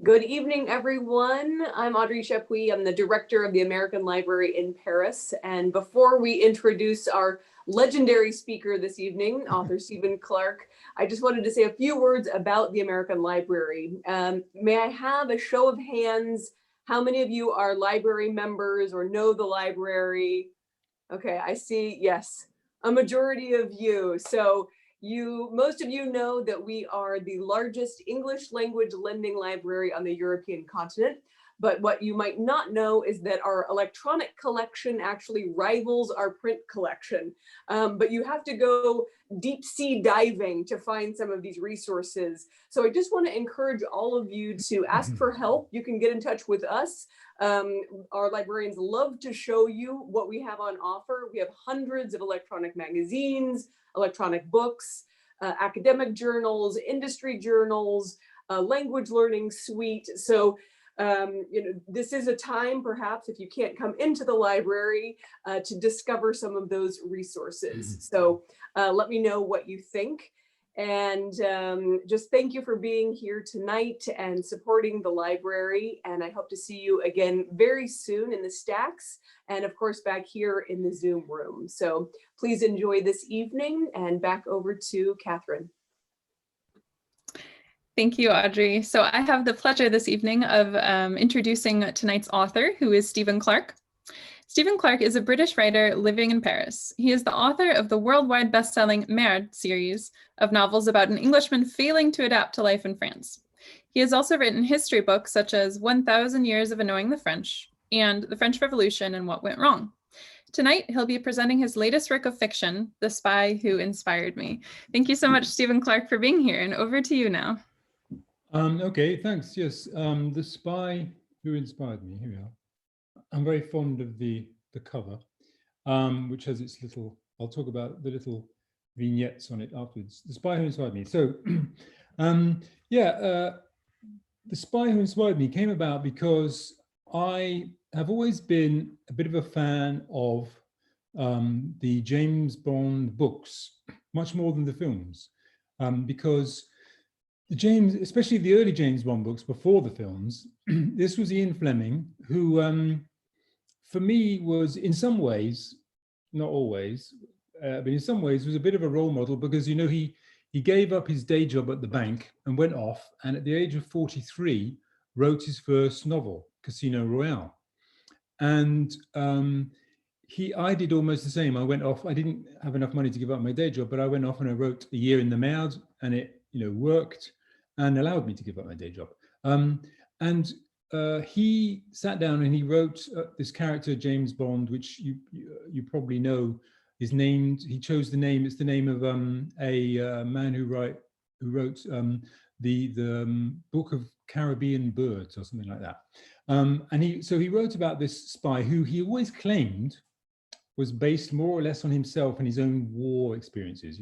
Good evening, everyone. I'm Audrey Chapuis. I'm the director of the American Library in Paris. And before we introduce our legendary speaker this evening, author Stephen Clarke, I just wanted to say a few words about the American Library. May I have a show of hands? How many of you are library members or know the library? Okay, I see, yes, a majority of you. So most of you know that we are the largest English language lending library on the European continent. But what you might not know is that our electronic collection actually rivals our print collection. But you have to go deep sea diving to find some of these resources. So I just want to encourage all of you to ask for help. You can get in touch with us. Our librarians love to show you what we have on offer. We have hundreds of electronic magazines, electronic books, academic journals, industry journals, language learning suite. So this is a time, perhaps, if you can't come into the library, to discover some of those resources. So let me know what you think. And just thank you for being here tonight and supporting the library. And I hope to see you again very soon in the stacks and of course back here in the Zoom room. So please enjoy this evening, and back over to Catherine. Thank you, Audrey. So I have the pleasure this evening of introducing tonight's author, who is Stephen Clarke. Stephen Clarke is a British writer living in Paris. He is the author of the worldwide best-selling Merde series of novels about an Englishman failing to adapt to life in France. He has also written history books such as 1,000 Years of Annoying the French and The French Revolution and What Went Wrong. Tonight, he'll be presenting his latest work of fiction, The Spy Who Inspired Me. Thank you so much, Stephen Clarke, for being here, and over to you now. Okay, thanks. Yes, The Spy Who Inspired Me. Here we are. I'm very fond of the cover, which has its little, I'll talk about the little vignettes on it afterwards. The Spy Who Inspired Me. So, The Spy Who Inspired Me came about because I have always been a bit of a fan of the James Bond books, much more than the films, because especially the early James Bond books before the films, this was Ian Fleming, who for me was in some ways, not always, but in some ways was a bit of a role model, because, you know, he gave up his day job at the bank and went off, and at the age of 43, wrote his first novel, Casino Royale. And I did almost the same. I went off, I didn't have enough money to give up my day job, but I went off and I wrote A Year in the Merde, and it, worked and allowed me to give up my day job. He sat down and he wrote this character, James Bond, which you probably know is named. He chose the name. It's the name of a man who wrote the Book of Caribbean Birds or something like that. So he wrote about this spy who he always claimed was based more or less on himself and his own war experiences.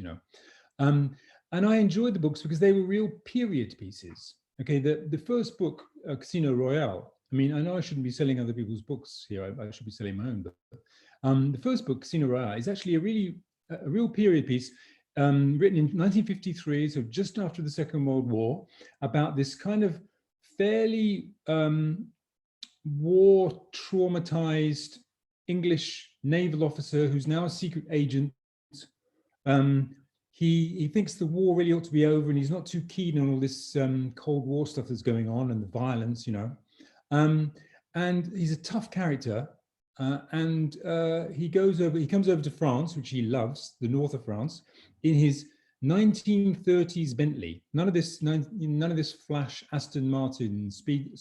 And I enjoyed the books because they were real period pieces. Okay, the first book, Casino Royale, I mean, I know I shouldn't be selling other people's books here, I should be selling my own, but the first book, Casino Royale, is actually a real period piece written in 1953, so just after the Second World War, about this kind of fairly war traumatized English naval officer who's now a secret agent. He thinks the war really ought to be over, and he's not too keen on all this Cold War stuff that's going on and the violence, and he's a tough character, and he comes over to France, which he loves, the north of France, in his 1930s Bentley. None of this flash Aston Martin speed,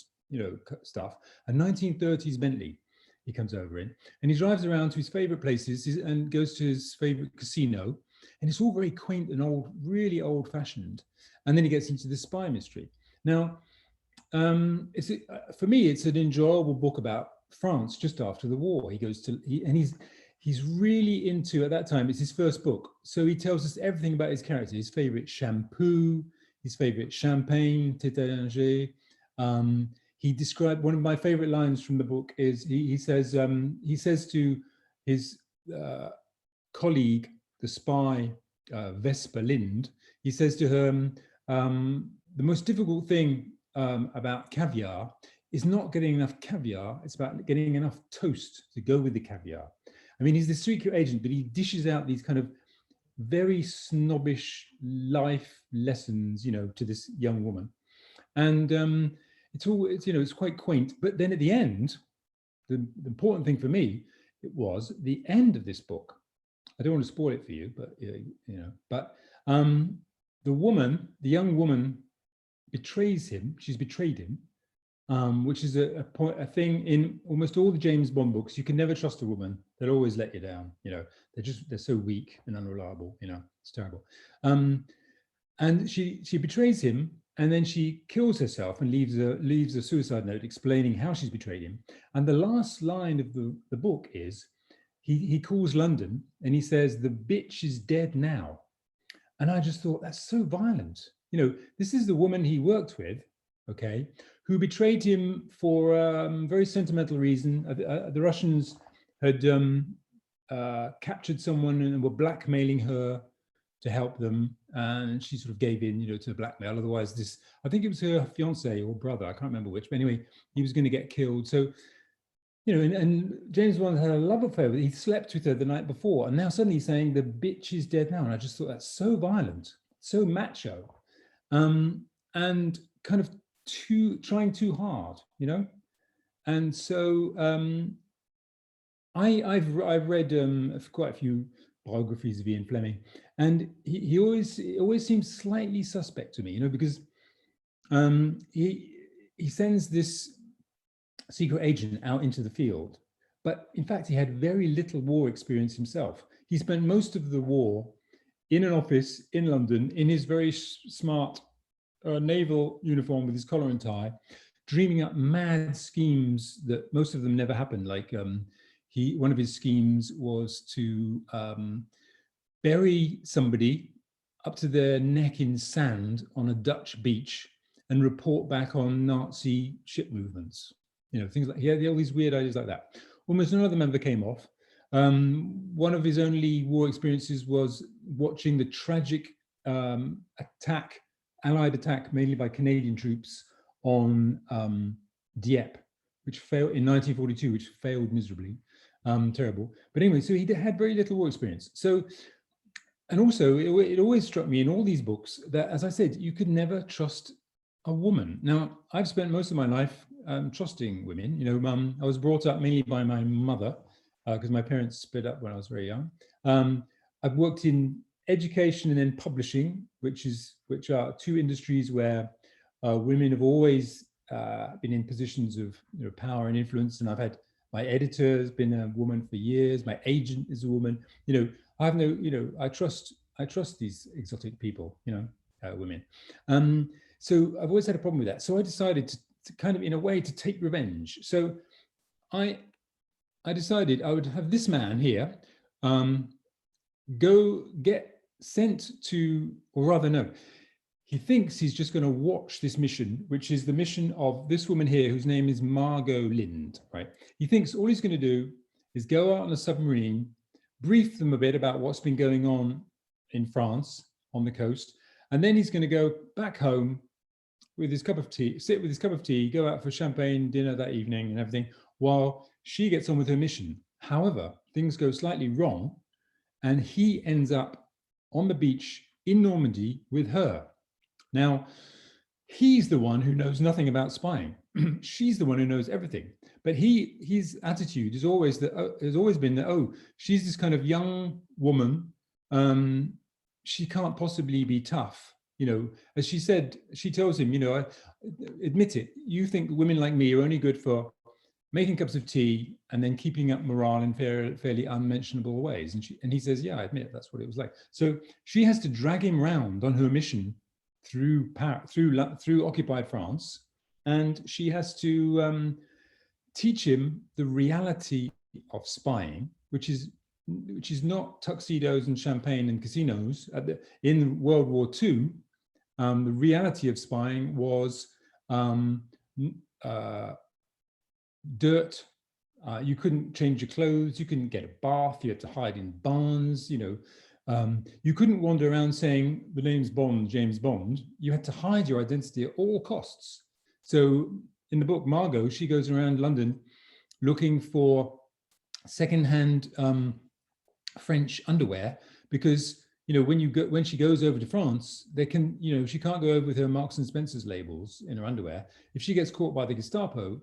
stuff. A 1930s Bentley he comes over in, and he drives around to his favorite places and goes to his favorite casino. And it's all very quaint and really old-fashioned. And then he gets into the spy mystery. Now, for me, it's an enjoyable book about France just after the war. He's really into, at that time, it's his first book. So he tells us everything about his character, his favorite shampoo, his favorite champagne, Tête d'Aranger. He described, one of my favorite lines from the book is, he says to his colleague, the spy, Vesper Lynd, he says to her, the most difficult thing about caviar is not getting enough caviar. It's about getting enough toast to go with the caviar. I mean, he's the secret agent, but he dishes out these kind of very snobbish life lessons, to this young woman. And it's quite quaint. But then at the end, the important thing for me, it was the end of this book. I don't want to spoil it for you, but the young woman betrays him. She's betrayed him, which is a thing in almost all the James Bond books. You can never trust a woman. They'll always let you down. They're so weak and unreliable. It's terrible. And she betrays him, and then she kills herself and leaves a suicide note explaining how she's betrayed him. And the last line of the book is, he calls London and he says, "The bitch is dead now." And I just thought, that's so violent. This is the woman he worked with, okay, who betrayed him for a very sentimental reason. The Russians had captured someone and were blackmailing her to help them, and she sort of gave in, to the blackmail. Otherwise, I think it was her fiance or brother, I can't remember which, but anyway, he was going to get killed. So, and James Bond had a love affair with her. He slept with her the night before, and now suddenly he's saying the bitch is dead now. And I just thought that's so violent, so macho, and kind of trying too hard, And so I've read quite a few biographies of Ian Fleming, and he always seems slightly suspect to me, because he sends this secret agent out into the field, but in fact he had very little war experience himself. He spent most of the war in an office in London in his very smart naval uniform with his collar and tie, dreaming up mad schemes that most of them never happened. Like one of his schemes was to bury somebody up to their neck in sand on a Dutch beach and report back on Nazi ship movements. Things like, he had all these weird ideas like that. Almost none of them ever came off. One of his only war experiences was watching the tragic Allied attack, mainly by Canadian troops, on Dieppe, which failed in 1942, which failed miserably. Terrible. But anyway, so he had very little war experience. So, and also it always struck me in all these books that, as I said, you could never trust a woman. Now, I've spent most of my life trusting women. I was brought up mainly by my mother because my parents split up when I was very young. I've worked in education and then publishing, which are two industries where women have always been in positions of power and influence. And I've had my editor has been a woman for years. My agent is a woman. I have I trust these exotic people. Women. So I've always had a problem with that. So I decided to kind of, in a way, to take revenge. So I decided I would have this man here go get sent to, or rather no, he thinks he's just going to watch this mission, which is the mission of this woman here, whose name is Margaux Lynd, right? He thinks all he's going to do is go out on a submarine, brief them a bit about what's been going on in France on the coast, and then he's going to go back home with his cup of tea, sit with his cup of tea, go out for champagne dinner that evening and everything, while she gets on with her mission. However, things go slightly wrong, and he ends up on the beach in Normandy with her. Now, he's the one who knows nothing about spying. She's the one who knows everything. But his attitude is always has always been that, oh, she's this kind of young woman. She can't possibly be tough. As she said, she tells him, admit it, you think women like me are only good for making cups of tea and then keeping up morale in fairly unmentionable ways. And he says, yeah, I admit it, that's what it was like. So she has to drag him round on her mission through occupied France, and she has to teach him the reality of spying, which is not tuxedos and champagne and casinos. In World War II, the reality of spying was dirt. You couldn't change your clothes. You couldn't get a bath. You had to hide in barns. You couldn't wander around saying the name's Bond, James Bond. You had to hide your identity at all costs. So in the book, Margaux, she goes around London looking for secondhand French underwear, because when she goes over to France, they can, she can't go over with her Marks and Spencer's labels in her underwear. If she gets caught by the Gestapo,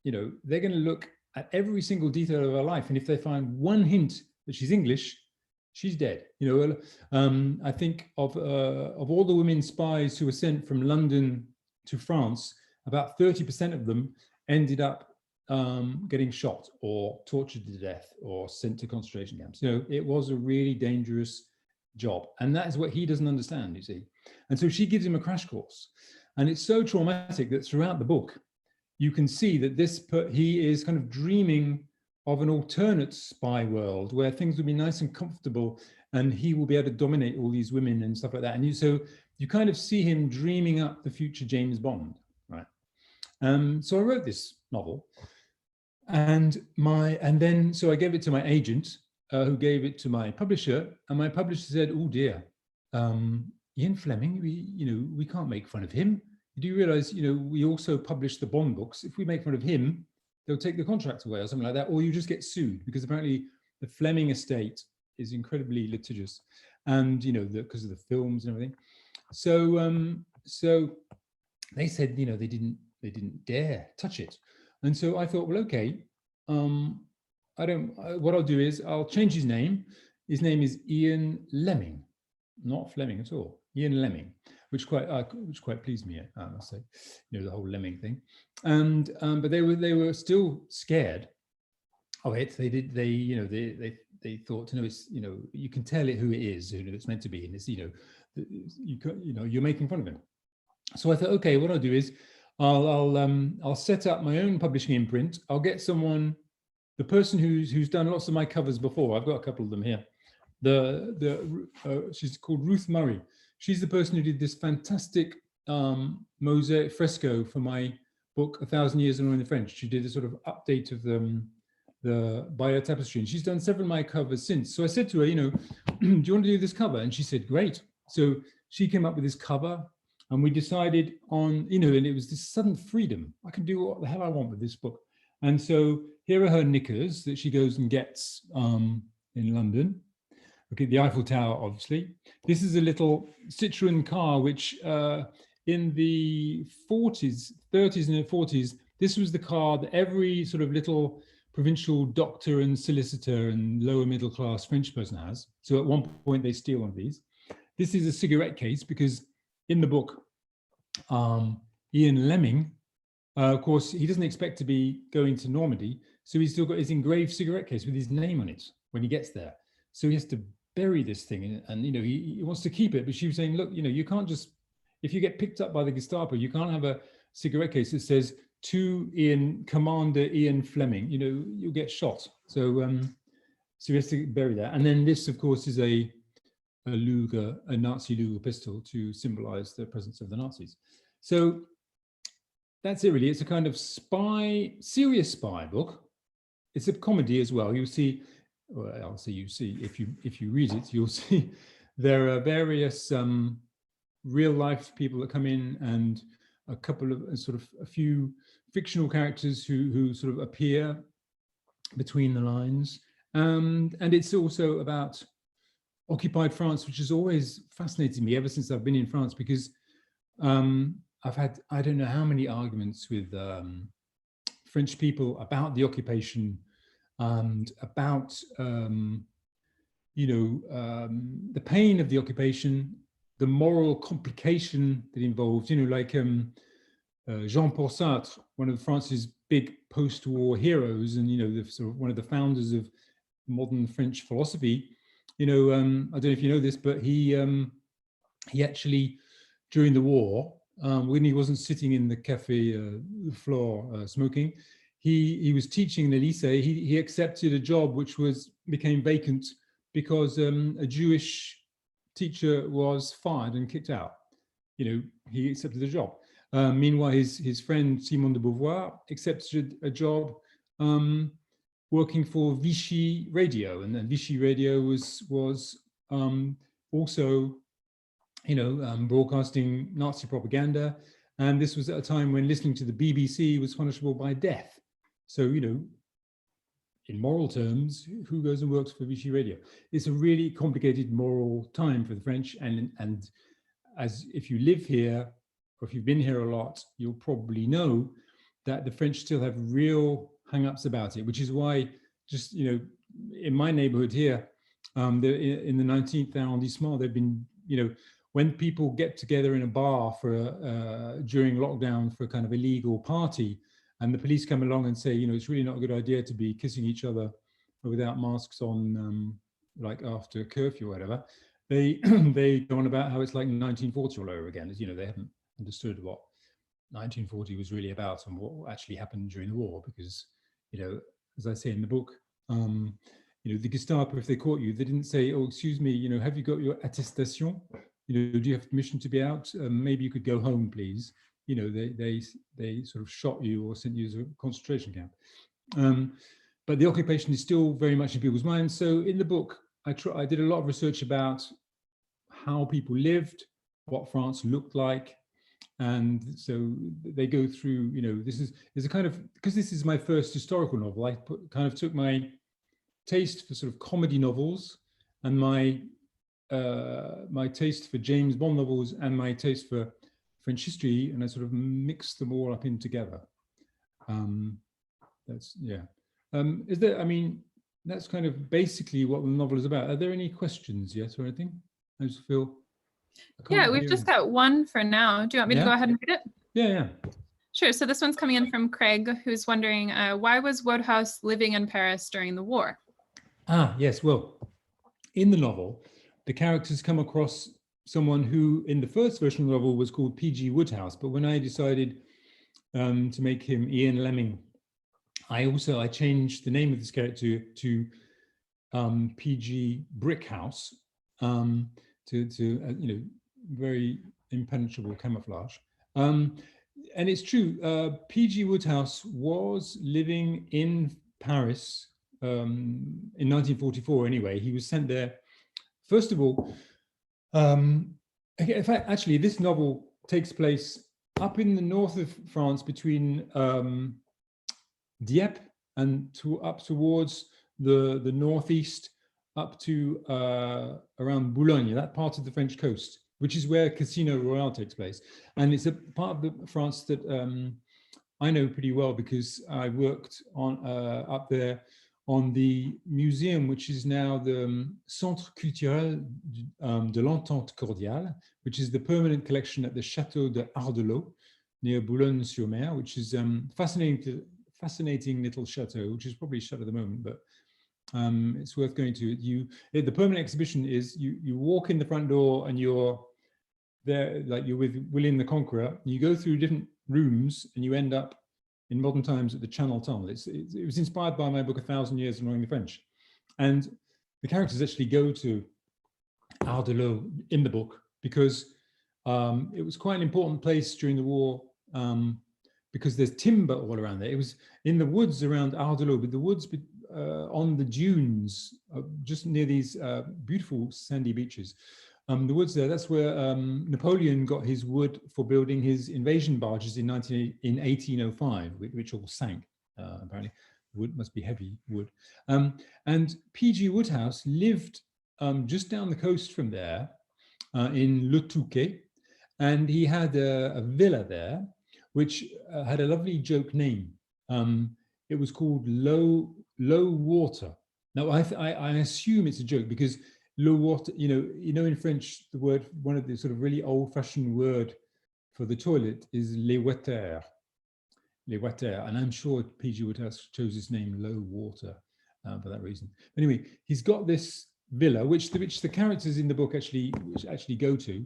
they're going to look at every single detail of her life, and if they find one hint that she's English, she's dead. I think of all the women spies who were sent from London to France, about 30% of them ended up getting shot or tortured to death or sent to concentration camps. It was a really dangerous job, and that is what he doesn't understand, you see. And so she gives him a crash course, and it's so traumatic that throughout the book you can see that he is kind of dreaming of an alternate spy world where things will be nice and comfortable, and he will be able to dominate all these women and stuff like that. And so you kind of see him dreaming up the future James Bond, right? So I wrote this novel, and so I gave it to my agent, who gave it to my publisher, and my publisher said, "Oh dear, Ian Fleming, we can't make fun of him. Do you realize, we also publish the Bond books. If we make fun of him, they'll take the contract away or something like that, or you just get sued," because apparently the Fleming estate is incredibly litigious, and because of the films and everything. So they said, they didn't dare touch it. And so I thought, well, okay, what I'll do is I'll change his name. His name is Ian Lemming, not Fleming at all. Ian Lemming, which quite pleased me, I must say, the whole Lemming thing. And but they were still scared of it. They thought, it's, you can tell it who it is, who it's meant to be, and it's, you're making fun of him. So I thought, okay, what I'll do is I'll set up my own publishing imprint. I'll get someone, the person who's done lots of my covers before. I've got a couple of them here. She's called Ruth Murray. She's the person who did this fantastic mosaic fresco for my book, 1,000 Years in the French. She did a sort of update of the Bayeux tapestry, and she's done several of my covers since. So I said to her, do you want to do this cover? And she said, great. So she came up with this cover, and we decided on, and it was this sudden freedom. I can do what the hell I want with this book. And so here are her knickers that she goes and gets in London. Okay, the Eiffel Tower, obviously. This is a little Citroen car, which in the 30s and 40s, this was the car that every sort of little provincial doctor and solicitor and lower middle class French person has. So at one point they steal one of these. This is a cigarette case, because in the book, Ian Lemming, of course, he doesn't expect to be going to Normandy. So he's still got his engraved cigarette case with his name on it when he gets there. So he has to bury this thing, and he wants to keep it. But she was saying, look, you can't just, if you get picked up by the Gestapo, you can't have a cigarette case that says to Commander Ian Fleming. You'll get shot. So he has to bury that. And then this, of course, is a Nazi Luger pistol to symbolize the presence of the Nazis. So that's it, really. It's a kind of serious spy book. It's a comedy as well. You'll see. Well, I'll say you see, if you read it, you'll see there are various real life people that come in, and a few fictional characters who sort of appear between the lines. And it's also about occupied France, which has always fascinated me ever since I've been in France, because I've had, I don't know how many arguments with French people about the occupation, and about the pain of the occupation, the moral complication that involves, like Jean-Paul Sartre, one of France's big post-war heroes, and the sort of one of the founders of modern French philosophy. I don't know if you know this, but he actually, during the war, when he wasn't sitting in the Café Flore smoking, he was teaching in the lycée. He accepted a job which became vacant because a Jewish teacher was fired and kicked out. He accepted the job. Meanwhile, his friend Simone de Beauvoir accepted a job working for Vichy Radio, and then Vichy Radio was also broadcasting Nazi propaganda. And this was at a time when listening to the BBC was punishable by death. So, you know, in moral terms, who goes and works for Vichy Radio? It's a really complicated moral time for the French. And as if you live here, or if you've been here a lot, you'll probably know that the French still have real hang-ups about it, which is why, just, you know, in my neighborhood here, in the 19th arrondissement, there've been, you know, when people get together in a bar for during lockdown for a kind of illegal party, and the police come along and say, you know, it's really not a good idea to be kissing each other without masks on, like after curfew or whatever, they they go on about how it's like 1940 all over again. As you know, they haven't understood what 1940 was really about and what actually happened during the war, because, you know, as I say in the book, you know, the Gestapo, if they caught you, they didn't say, oh, excuse me, you know, have you got your attestation? You know, do you have permission to be out? Maybe you could go home, please. You know, they sort of shot you or sent you to a concentration camp. But the occupation is still very much in people's minds. So in the book, I did a lot of research about how people lived, what France looked like. And so they go through, you know, there's a kind of, because this is my first historical novel, I kind of took my taste for sort of comedy novels and my taste for James Bond novels and my taste for French history, and I sort of mixed them all up in together. Is there, I mean, that's kind of basically what the novel is about. Are there any questions yet or anything? I just feel. Yeah, we've just got one for now. Do you want me to go ahead and read it? Yeah. Sure. So this one's coming in from Craig, who's wondering, why was Wodehouse living in Paris during the war? Yes. Well, in the novel, the characters come across someone who, in the first version of the novel, was called P.G. Wodehouse. But when I decided to make him Ian Lemming, I changed the name of this character to P.G. Brickhouse, to you know, very impenetrable camouflage. And it's true, P.G. Wodehouse was living in Paris in 1944 anyway. He was sent there, first of all, in fact, actually, this novel takes place up in the north of France between Dieppe and up towards the northeast, up to around Boulogne, that part of the French coast, which is where Casino Royale takes place. And it's a part of France that I know pretty well because I worked on up there on the museum, which is now the Centre Culturel de l'Entente Cordiale, which is the permanent collection at the Château de Ardelot near Boulogne-sur-Mer, which is fascinating little chateau, which is probably shut at the moment, but it's worth going to. The permanent exhibition is you walk in the front door and you're there, like you're with William the Conqueror. You go through different rooms and you end up in modern times at the Channel Tunnel. It was inspired by my book, 1,000 Years of Knowing the French. And the characters actually go to Ardelot in the book because it was quite an important place during the war because there's timber all around there. It was in the woods around Ardelot, but the woods on the dunes, just near these beautiful sandy beaches. The woods there, that's where Napoleon got his wood for building his invasion barges in 1805, which all sank, apparently. Wood must be heavy wood. And P.G. Wodehouse lived just down the coast from there in Le Touquet, and he had a villa there, which had a lovely joke name. It was called Low Water. Now, I assume it's a joke because low water, you know, in French, the word, one of the sort of really old-fashioned word for the toilet is les water. Les water, and I'm sure P.G. Wodehouse chose his name Low Water for that reason. Anyway, he's got this villa, which the characters in the book actually go to,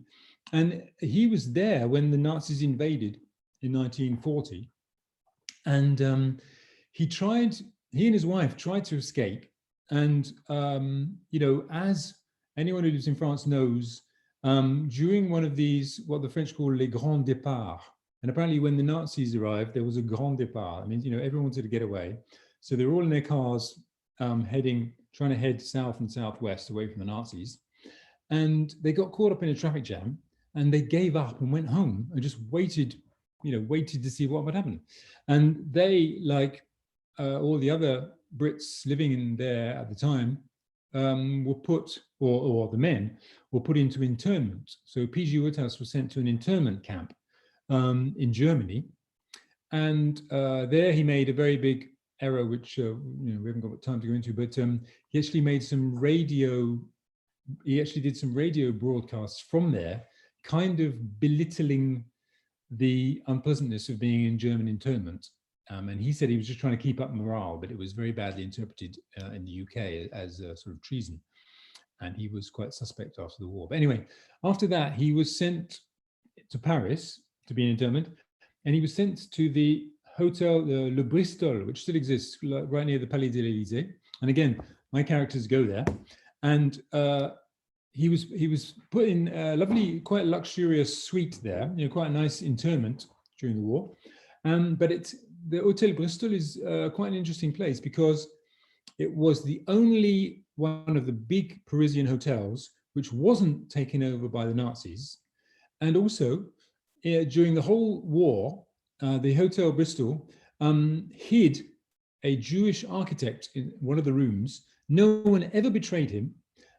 and he was there when the Nazis invaded in 1940, and he and his wife tried to escape. And, you know, as anyone who lives in France knows, during one of these, what the French call les grands départs, and apparently when the Nazis arrived, there was a grand départ. I mean, you know, everyone wanted to get away. So they were all in their cars trying to head south and southwest away from the Nazis. And they got caught up in a traffic jam and they gave up and went home and just waited waited to see what would happen. And they, like all the other Brits living in there at the time, were put, or the men were put into internment. So P.G. Wodehouse was sent to an internment camp in Germany, and there he made a very big error, which we haven't got time to go into. But he actually made some radio. He actually did some radio broadcasts from there, kind of belittling the unpleasantness of being in German internment. And he said he was just trying to keep up morale, but it was very badly interpreted in the UK as sort of treason. And he was quite suspect after the war. But anyway, after that, he was sent to Paris to be in internment. And he was sent to the Hotel Le Bristol, which still exists right near the Palais de l'Élysée. And again, my characters go there. And he was put in a lovely, quite luxurious suite there, quite a nice internment during the war. But the Hotel Bristol is quite an interesting place because it was the only one of the big Parisian hotels which wasn't taken over by the Nazis. And also, during the whole war, the Hotel Bristol hid a Jewish architect in one of the rooms. No one ever betrayed him.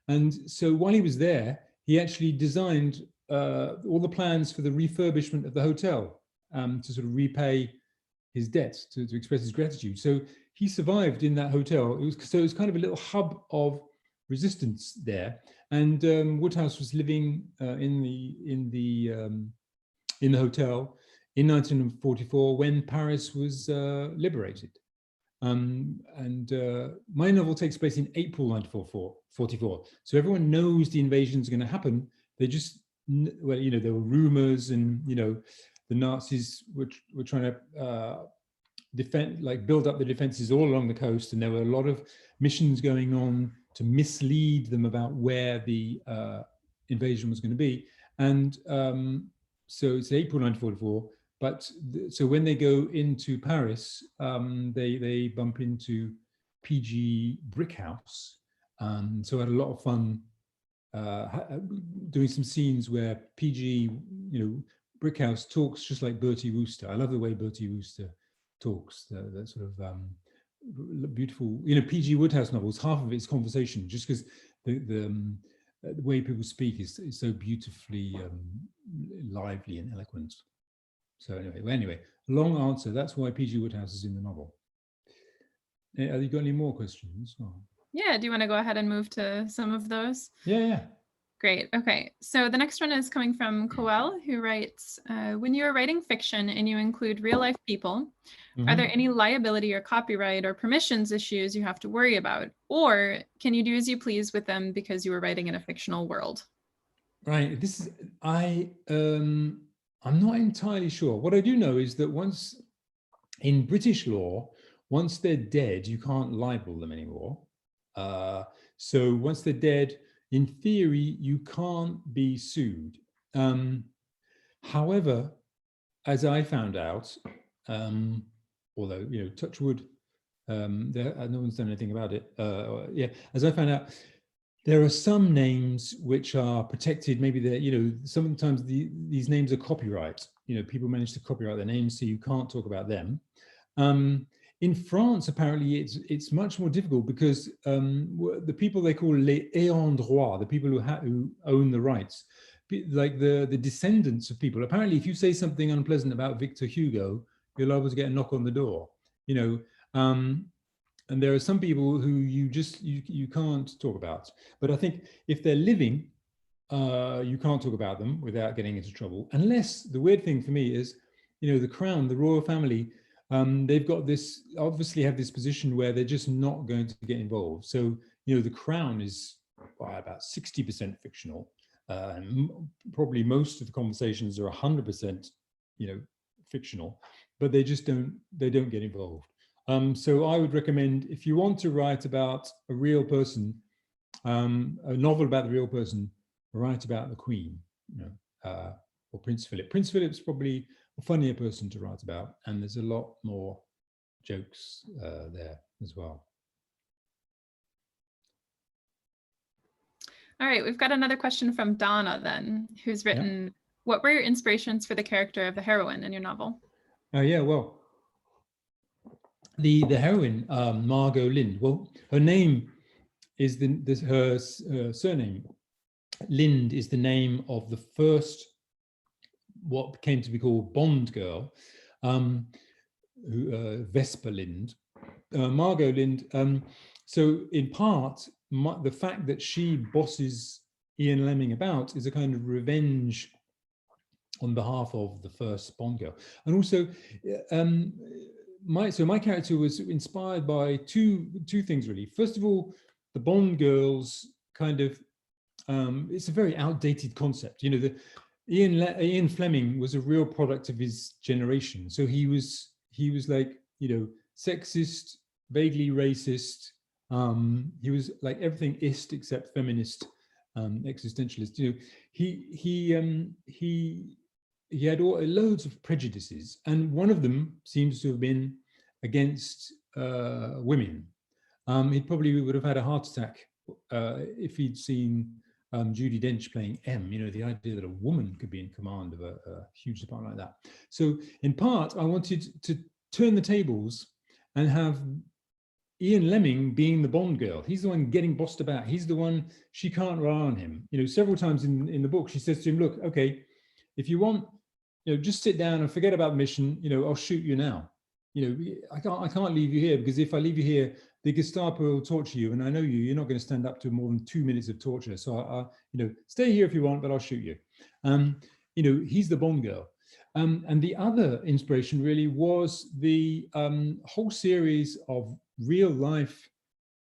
And so while he was there, he actually designed all the plans for the refurbishment of the hotel to sort of repay his debts, to express his gratitude. So he survived in that hotel. It was kind of a little hub of resistance there. And Wodehouse was living in the hotel in 1944 when Paris was liberated. My novel takes place in April 1944. So everyone knows the invasion is going to happen. They just, well, there were rumors, and the Nazis were trying to build up the defenses all along the coast, and there were a lot of missions going on to mislead them about where the invasion was going to be. And so it's April 1944. But so when they go into Paris, they bump into P.G. Brickhouse. So I had a lot of fun doing some scenes where P.G. Brickhouse talks just like Bertie Wooster. I love the way Bertie Wooster talks. That sort of beautiful, P.G. Wodehouse novels. Half of it's conversation, just because the way people speak is so beautifully lively and eloquent. So anyway, long answer. That's why P.G. Wodehouse is in the novel. Have you got any more questions? Oh. Yeah, do you want to go ahead and move to some of those? Yeah. Great. Okay, so the next one is coming from Coel, who writes, when you are writing fiction and you include real life people, are there any liability or copyright or permissions issues you have to worry about? Or can you do as you please with them because you are writing in a fictional world? Right, I'm not entirely sure. What I do know is that once, in British law, once they're dead, you can't libel them anymore. So once they're dead, in theory, you can't be sued. However, as I found out, although, touch wood, no one's done anything about it. As I found out, there are some names which are protected. Maybe they're, sometimes these names are copyright. People manage to copyright their names, so you can't talk about them. In France, apparently, it's much more difficult because the people they call les ayants droit, the people who own the rights, like the descendants of people. Apparently, if you say something unpleasant about Victor Hugo, you're liable to get a knock on the door. And there are some people who you can't talk about. But I think if they're living, you can't talk about them without getting into trouble. Unless, the weird thing for me is, the Crown, the royal family, they've got this, obviously have this position where they're just not going to get involved. So, the Crown is about 60% fictional. And probably most of the conversations are 100%, fictional, but they don't get involved. So I would recommend, if you want to write about a real person, a novel about the real person, write about the Queen, or Prince Philip. Prince Philip's probably a funnier person to write about, and there's a lot more jokes there as well. All right, we've got another question from Donna then, who's written, What were your inspirations for the character of the heroine in your novel? Yeah, well, the heroine, Margaux Lynd, well, her name is her surname. Lynd is the name of the first, what came to be called Bond girl, Vesper Lynd, Margaux Lynd. So in part, the fact that she bosses Ian Lemming about is a kind of revenge on behalf of the first Bond girl. And also, my character was inspired by two things really. First of all, the Bond girls kind of, it's a very outdated concept. You know, Ian Fleming was a real product of his generation. So he was like, you know, sexist, vaguely racist. He was like everything ist except feminist, existentialist. You know, he had loads of prejudices, and one of them seems to have been against women. He probably would have had a heart attack if he'd seen Judi Dench playing M. You know, the idea that a woman could be in command of a huge department like that. So in part, I wanted to turn the tables and have Ian Lemming being the Bond girl. He's the one getting bossed about. He's the one, she can't rely on him. You know, several times in the book, she says to him, look, okay, if you want, you know, just sit down and forget about the mission, you know, I'll shoot you now. You know, I can't leave you here, because if I leave you here, the Gestapo will torture you, and I know you're not going to stand up to more than 2 minutes of torture. So, you know, stay here if you want, but I'll shoot you. You know, he's the Bond girl. And the other inspiration really was the whole series of real life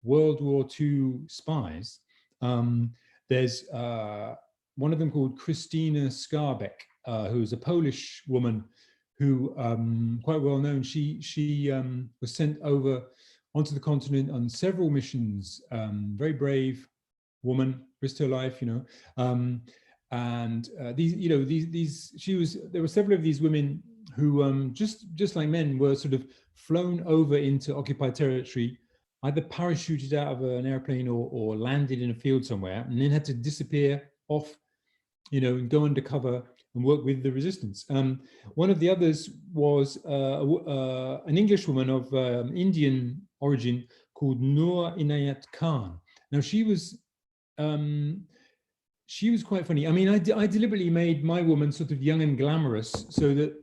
World War II spies. There's one of them called Christina Skarbek, who is a Polish woman who, quite well known. She was sent over onto the continent on several missions. Very brave woman, risked her life, you know. There were several of these women who, just like men, were sort of flown over into occupied territory, either parachuted out of an airplane or landed in a field somewhere, and then had to disappear off, you know, and go undercover and work with the resistance. One of the others was an English woman of Indian origin called Noor Inayat Khan. Now she was quite funny. I mean, I deliberately made my woman sort of young and glamorous so that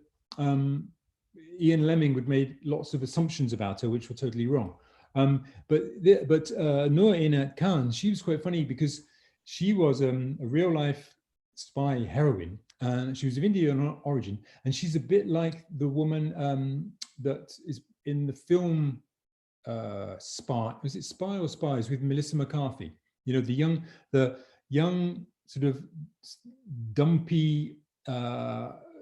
Ian Lemming would make lots of assumptions about her, which were totally wrong. But Noor Inayat Khan, she was quite funny because she was a real life spy heroine. She was of Indian origin, and she's a bit like the woman that is in the film Spy. Was it Spy or Spies with Melissa McCarthy? You know, the young sort of dumpy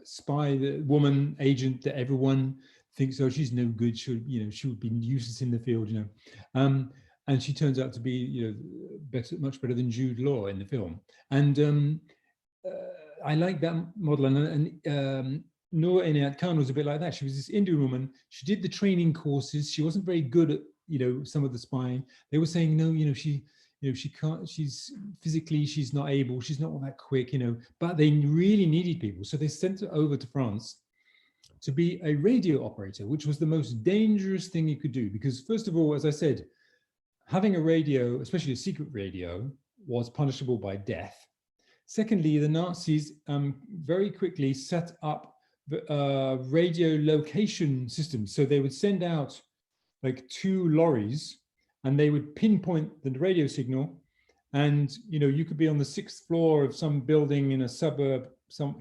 spy woman agent that everyone thinks, oh, she's no good. She would be useless in the field. You know, and she turns out to be, you know, much better than Jude Law in the film. And I like that model. And Noor Inayat Khan was a bit like that. She was this Indian woman. She did the training courses. She wasn't very good at, you know, some of the spying. They were saying, no, you know, she can't, she's physically, she's not able, she's not all that quick, you know, but they really needed people. So they sent her over to France to be a radio operator, which was the most dangerous thing you could do. Because first of all, as I said, having a radio, especially a secret radio, was punishable by death. Secondly, the Nazis very quickly set up radio location systems. So they would send out like 2 lorries, and they would pinpoint the radio signal. And, you know, you could be on the 6th floor of some building in a suburb,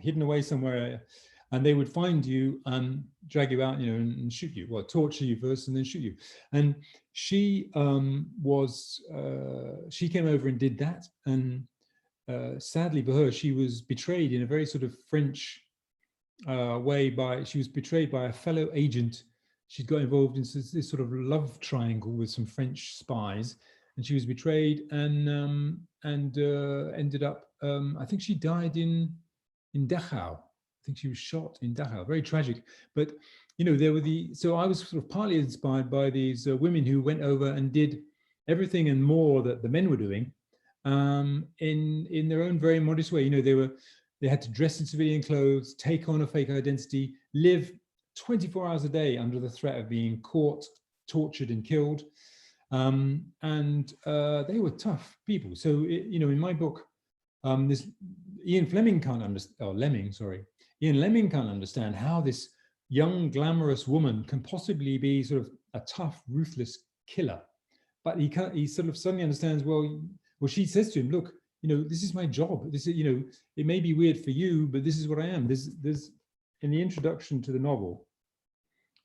hidden away somewhere, and they would find you and drag you out, you know, and shoot you. Well, torture you first and then shoot you. And she she came over and did that. And sadly for her, she was betrayed in a very sort of French way she was betrayed by a fellow agent. She'd got involved in this sort of love triangle with some French spies, and she was betrayed and ended up, I think she died in Dachau. I think she was shot in Dachau, very tragic. But, you know, so I was sort of partly inspired by these women who went over and did everything and more that the men were doing in their own very modest way. You know, They had to dress in civilian clothes, take on a fake identity, live 24 hours a day under the threat of being caught, tortured, and killed. And they were tough people. So, in my book, this Ian Fleming can't understand, or Lemming, sorry. Ian Lemming can't understand how this young, glamorous woman can possibly be sort of a tough, ruthless killer. But he sort of suddenly understands, well, she says to him, look, this is my job. This is, it may be weird for you, but this is what I am. There's in the introduction to the novel,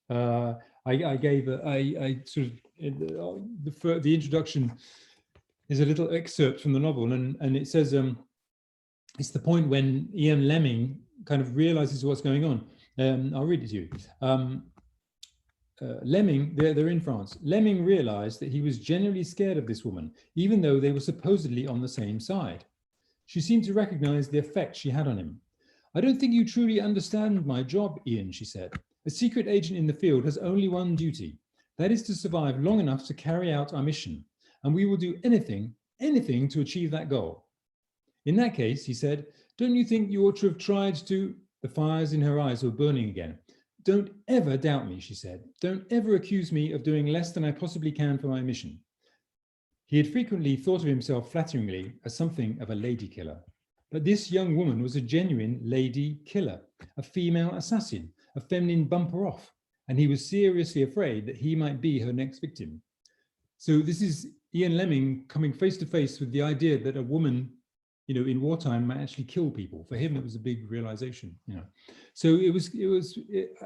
I gave I sort of, the introduction is a little excerpt from the novel, and it says, it's the point when Ian Lemming kind of realizes what's going on. I'll read it to you. Lemming, they're in France. Lemming realized that he was genuinely scared of this woman, even though they were supposedly on the same side. She seemed to recognize the effect she had on him. I don't think you truly understand my job, Ian, she said. A secret agent in the field has only one duty. That is to survive long enough to carry out our mission. And we will do anything to achieve that goal. In that case, he said, don't you think you ought to have tried to... The fires in her eyes were burning again. Don't ever doubt me, she said. Don't ever accuse me of doing less than I possibly can for my mission. He had frequently thought of himself flatteringly as something of a lady killer. But this young woman was a genuine lady killer, a female assassin, a feminine bumper off, and he was seriously afraid that he might be her next victim. So this is Ian Lemming coming face to face with the idea that a woman, in wartime might actually kill people. For him, it was a big realization, So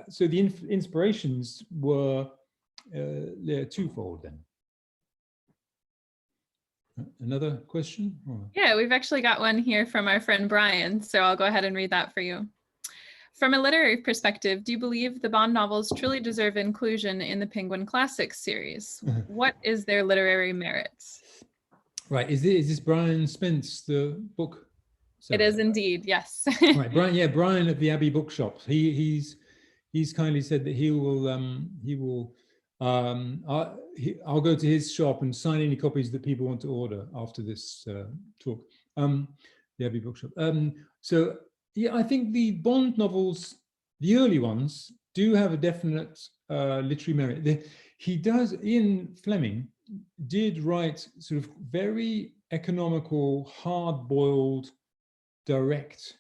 so the inspirations were twofold then. Another question? Yeah, we've actually got one here from our friend Brian, so I'll go ahead and read that for you. From a literary perspective, do you believe the Bond novels truly deserve inclusion in the Penguin Classics series? What is their literary merits? Right, is this Brian Spence, the book? It is indeed, yes. Right, Brian. Yeah, Brian at the Abbey Bookshop. He's kindly said that I'll go to his shop and sign any copies that people want to order after this talk. The Abbey Bookshop. So yeah, I think the Bond novels, the early ones, do have a definite literary merit. Ian Fleming did write sort of very economical, hard-boiled, direct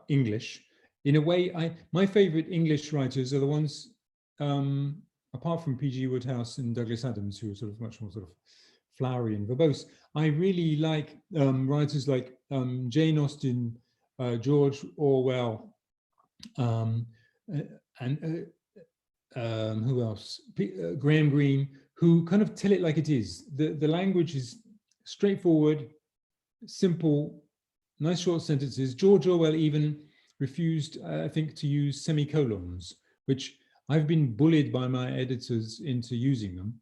English. In a way, my favorite English writers are the ones, apart from P.G. Wodehouse and Douglas Adams, who are sort of much more sort of flowery and verbose. I really like writers like Jane Austen, George Orwell, and who else? Graham Greene, who kind of tell it like it is. The language is straightforward, simple, nice short sentences. George Orwell even refused, I think, to use semicolons, which I've been bullied by my editors into using them.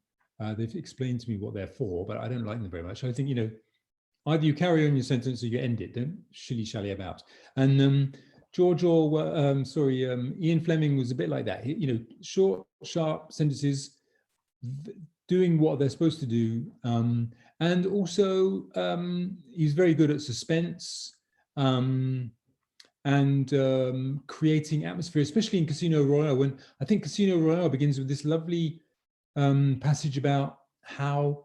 They've explained to me what they're for, but I don't like them very much. I think, either you carry on your sentence or you end it. Don't shilly-shally about. And George Orwell, Ian Fleming was a bit like that. Short, sharp sentences, doing what they're supposed to do. And also, he's very good at suspense and creating atmosphere, especially in Casino Royale, when I think Casino Royale begins with this lovely passage about how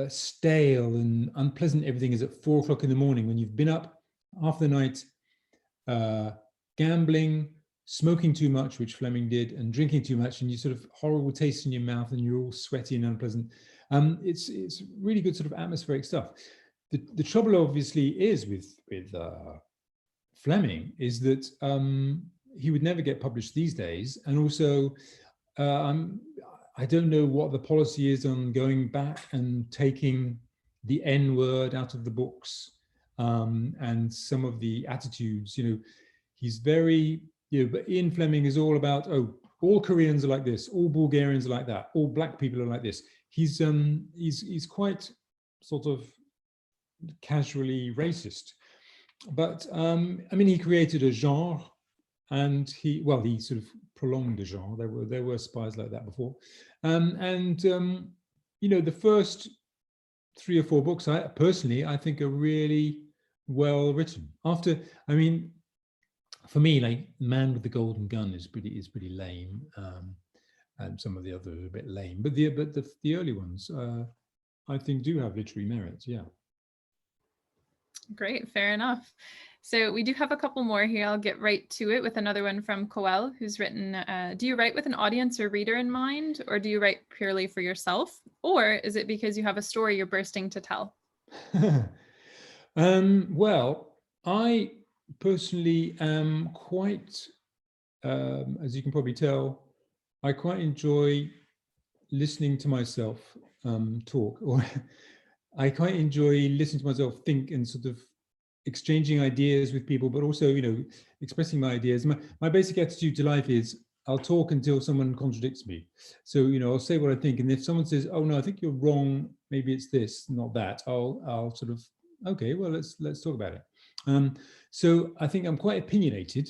stale and unpleasant everything is at 4 o'clock in the morning when you've been up half the night gambling, smoking too much, which Fleming did, and drinking too much, and you sort of horrible taste in your mouth and you're all sweaty and unpleasant. It's really good sort of atmospheric stuff. The trouble obviously is with Fleming is that he would never get published these days, and also I don't know what the policy is on going back and taking the N word out of the books, and some of the attitudes. He's very, but Ian Fleming is all about, all Koreans are like this, all Bulgarians are like that, all black people are like this. He's quite sort of casually racist, but he created a genre, and he sort of prolonged the genre. There were spies like that before, the first 3 or 4 books I think are really well written. After, I mean, for me, like Man with the Golden Gun is pretty lame, and some of the others are a bit lame. But the early ones, I think, do have literary merit. Yeah. Great, fair enough. So we do have a couple more here. I'll get right to it with another one from Coel, who's written, do you write with an audience or reader in mind, or do you write purely for yourself? Or is it because you have a story you're bursting to tell? Well, I personally am quite, as you can probably tell, I quite enjoy listening to myself talk, or I quite enjoy listening to myself think and sort of exchanging ideas with people, but also, expressing my ideas. My basic attitude to life is I'll talk until someone contradicts me. So, I'll say what I think. And if someone says, oh, no, I think you're wrong, maybe it's this, not that, I'll sort of, okay, well, let's talk about it. So I think I'm quite opinionated,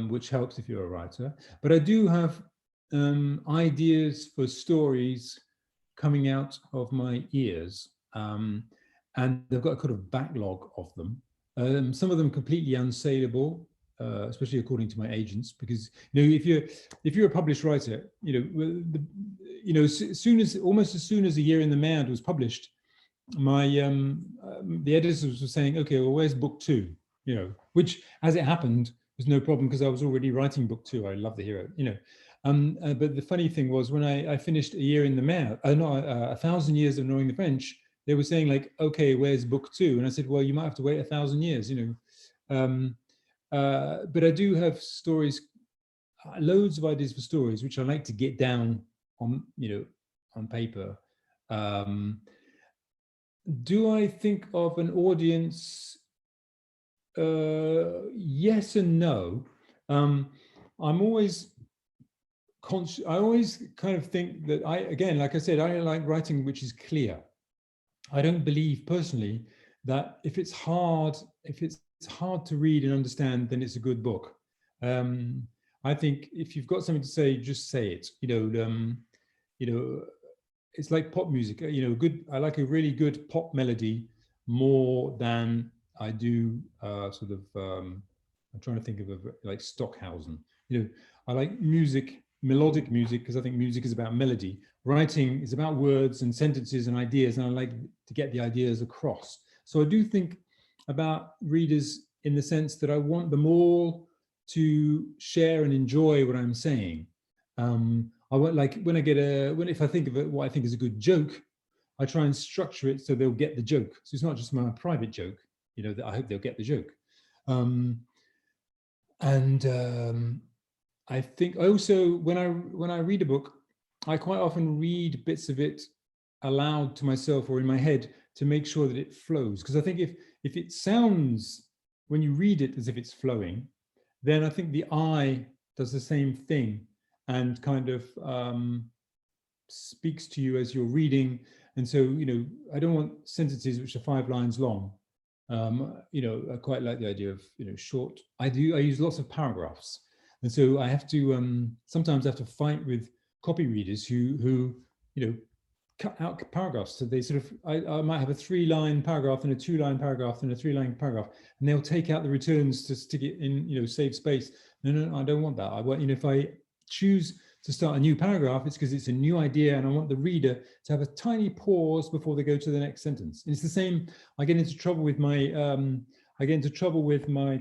which helps if you're a writer. But I do have ideas for stories coming out of my ears, and they've got a kind of backlog of them. Some of them completely unsaleable, especially according to my agents, because if you're a published writer, almost as soon as A Year in the Mad was published, my the editors were saying, okay, well, where's book 2? Which, as it happened, was no problem because I was already writing book 2. I love the hero, but the funny thing was, when I finished A Year in the Mad, 1,000 Years of Knowing the French, they were saying, like, okay, where's book 2? And I said, well, you might have to wait 1,000 years, but I do have stories, loads of ideas for stories, which I like to get down on, on paper. Do I think of an audience? Yes and no. I'm always conscious. I always kind of think that like I said, I like writing which is clear. I don't believe personally that if it's hard to read and understand, then it's a good book. I think if you've got something to say, just say it. It's like pop music. I like a really good pop melody more than I do sort of. I'm trying to think of like Stockhausen. I like melodic music, because I think music is about melody. Writing is about words and sentences and ideas, and I like to get the ideas across. So I do think about readers in the sense that I want them all to share and enjoy what I'm saying. I want, like, if I think of it, what I think is a good joke, I try and structure it so they'll get the joke. So it's not just my private joke, that I hope they'll get the joke. I think also when I read a book, I quite often read bits of it aloud to myself or in my head to make sure that it flows. Because I think if it sounds, when you read it, as if it's flowing, then I think the eye does the same thing and kind of speaks to you as you're reading. And so, I don't want sentences which are 5 lines long. I quite like the idea of, short. I use lots of paragraphs. And so I have to, sometimes I have to fight with copy readers who cut out paragraphs. So they sort of, I might have a 3-line paragraph and a 2-line paragraph and a 3-line paragraph, and they'll take out the returns to stick it in, save space. No, I don't want that. I want, if I choose to start a new paragraph, it's because it's a new idea, and I want the reader to have a tiny pause before they go to the next sentence. And it's the same. I get into trouble with my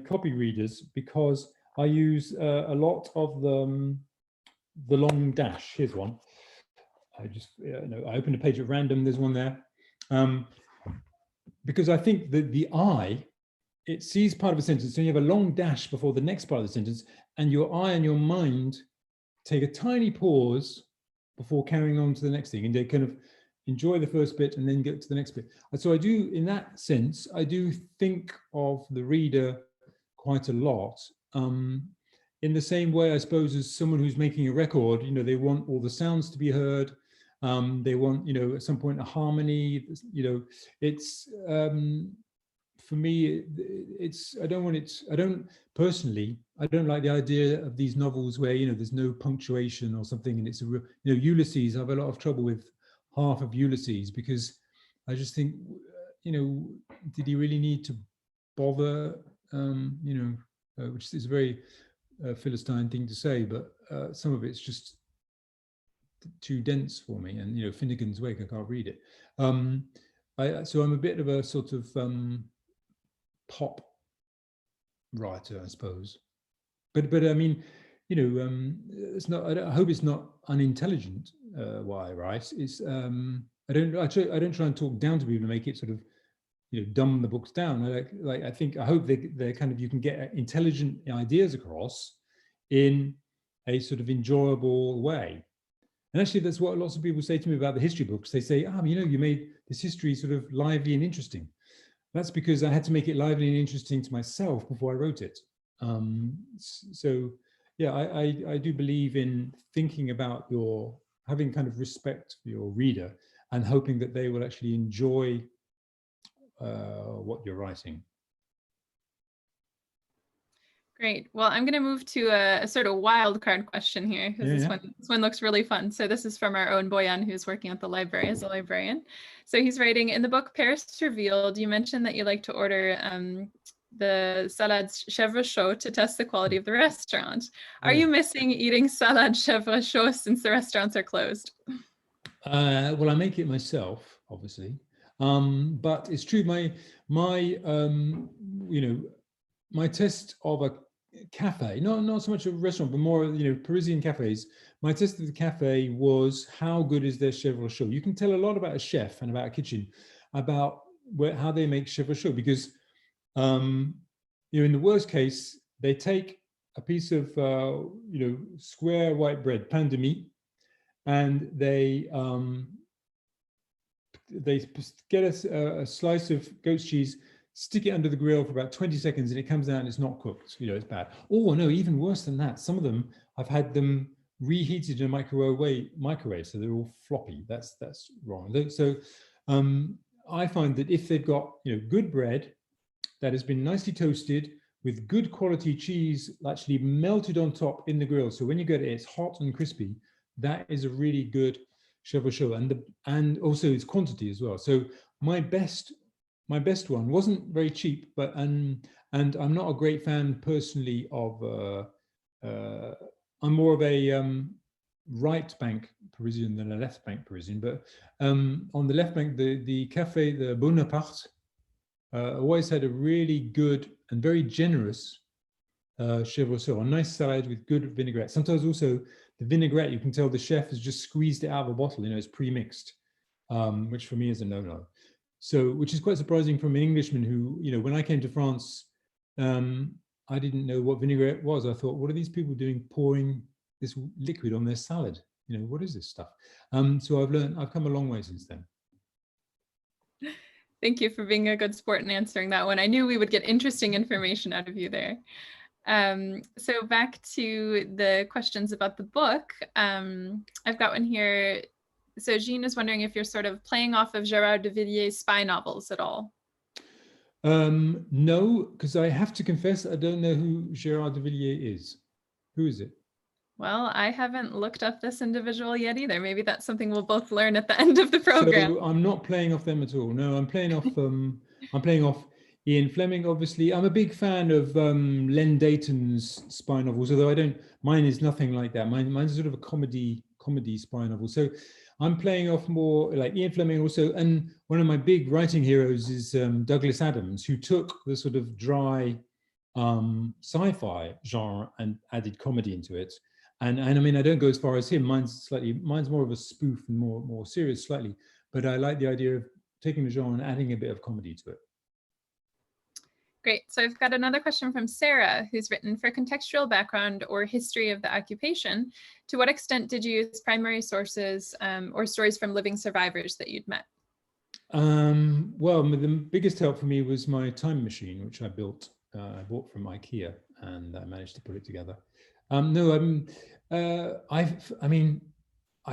copy readers because I use a lot of the long dash. Here's one. I just, I opened a page at random. There's one there, because I think that the eye, it sees part of a sentence, and you have a long dash before the next part of the sentence, and your eye and your mind take a tiny pause before carrying on to the next thing, and they kind of enjoy the first bit and then get to the next bit. And so I do, in that sense, I do think of the reader quite a lot. In the same way, I suppose, as someone who's making a record, they want all the sounds to be heard. They want, at some point, a harmony. It's for me, I don't like the idea of these novels where, there's no punctuation or something, and it's a real, Ulysses. I have a lot of trouble with half of Ulysses because I just think, did he really need to bother, which is a very Philistine thing to say, but some of it's just too dense for me. And Finnegan's Wake, I can't read it. So I'm a bit of a sort of pop writer, I suppose. But I mean, it's not. I hope it's not unintelligent. Why I write? It's I don't try and talk down to people and make it sort of dumb the books down. I hope they're kind of, you can get intelligent ideas across in a sort of enjoyable way. And actually, that's what lots of people say to me about the history books. They say, you made this history sort of lively and interesting. That's because I had to make it lively and interesting to myself before I wrote it. So yeah, I do believe in thinking about having kind of respect for your reader and hoping that they will actually enjoy what you're writing. Great. Well, I'm going to move to a sort of wild card question here, because this one looks really fun. So this is from our own Boyan, who's working at the library as a librarian. So he's writing, in the book Paris Revealed, you mentioned that you like to order the salade chèvre chaud to test the quality of the restaurant. Are you missing eating salade chèvre chaud since the restaurants are closed? Well, I make it myself, obviously. But it's true, my test of a cafe, not so much a restaurant, but more Parisian cafes. My test of the cafe was, how good is their chèvre chaud? You can tell a lot about a chef and about a kitchen, about how they make chèvre chaud, because in the worst case, they take a piece of square white bread, pain de mie, and they get a slice of goat's cheese, stick it under the grill for about 20 seconds, and it comes out and it's not cooked. It's bad. Oh no, even worse than that. Some of them, I've had them reheated in a microwave, so they're all floppy. That's wrong. So I find that if they've got good bread that has been nicely toasted with good quality cheese actually melted on top in the grill, so when you get it, it's hot and crispy. That is a really good chèvre chaud, and also its quantity as well. So my best one wasn't very cheap, but and I'm not a great fan personally of I'm more of a right bank Parisian than a left bank Parisian. But on the left bank, the Café de Bonaparte always had a really good and very generous chèvre chaud, a nice salad with good vinaigrette. Sometimes also the vinaigrette, you can tell the chef has just squeezed it out of a bottle, it's pre-mixed, which for me is a no-no. So, which is quite surprising from an Englishman who, when I came to France, I didn't know what vinaigrette was. I thought, what are these people doing pouring this liquid on their salad? What is this stuff? So I've come a long way since then. Thank you for being a good sport and answering that one. I knew we would get interesting information out of you there. So back to the questions about the book. I've got one here. So Jean is wondering if you're sort of playing off of Gérard de Villier's spy novels at all. No, because I have to confess, I don't know who Gérard de Villiers is. Who is it? Well, I haven't looked up this individual yet either. Maybe that's something we'll both learn at the end of the program. So I'm not playing off them at all. No, I'm playing off Ian Fleming, obviously. I'm a big fan of Len Deighton's spy novels, although mine is nothing like that. Mine's sort of a comedy spy novel. So I'm playing off more like Ian Fleming also. And one of my big writing heroes is Douglas Adams, who took the sort of dry sci-fi genre and added comedy into it. And I mean, I don't go as far as him. Mine's more of a spoof and more serious slightly, but I like the idea of taking the genre and adding a bit of comedy to it. Great. So I've got another question from Sarah, who's written, for contextual background or history of the occupation, to what extent did you use primary sources or stories from living survivors that you'd met? Well, the biggest help for me was my time machine, which I bought from IKEA, and I managed to put it together. I mean, I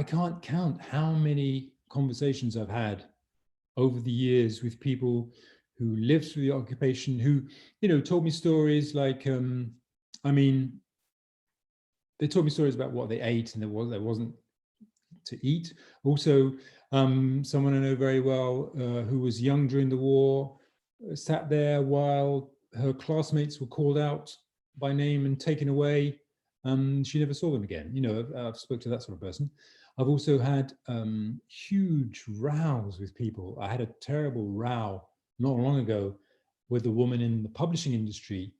can't count how many conversations I've had over the years with people who lived through the occupation, who, told me stories like, I mean, they told me stories about what they ate and there wasn't to eat. Also, someone I know very well who was young during the war, sat there while her classmates were called out by name and taken away. She never saw them again. You know, I've spoke to that sort of person. I've also had huge rows with people. I had a terrible row not long ago with a woman in the publishing industry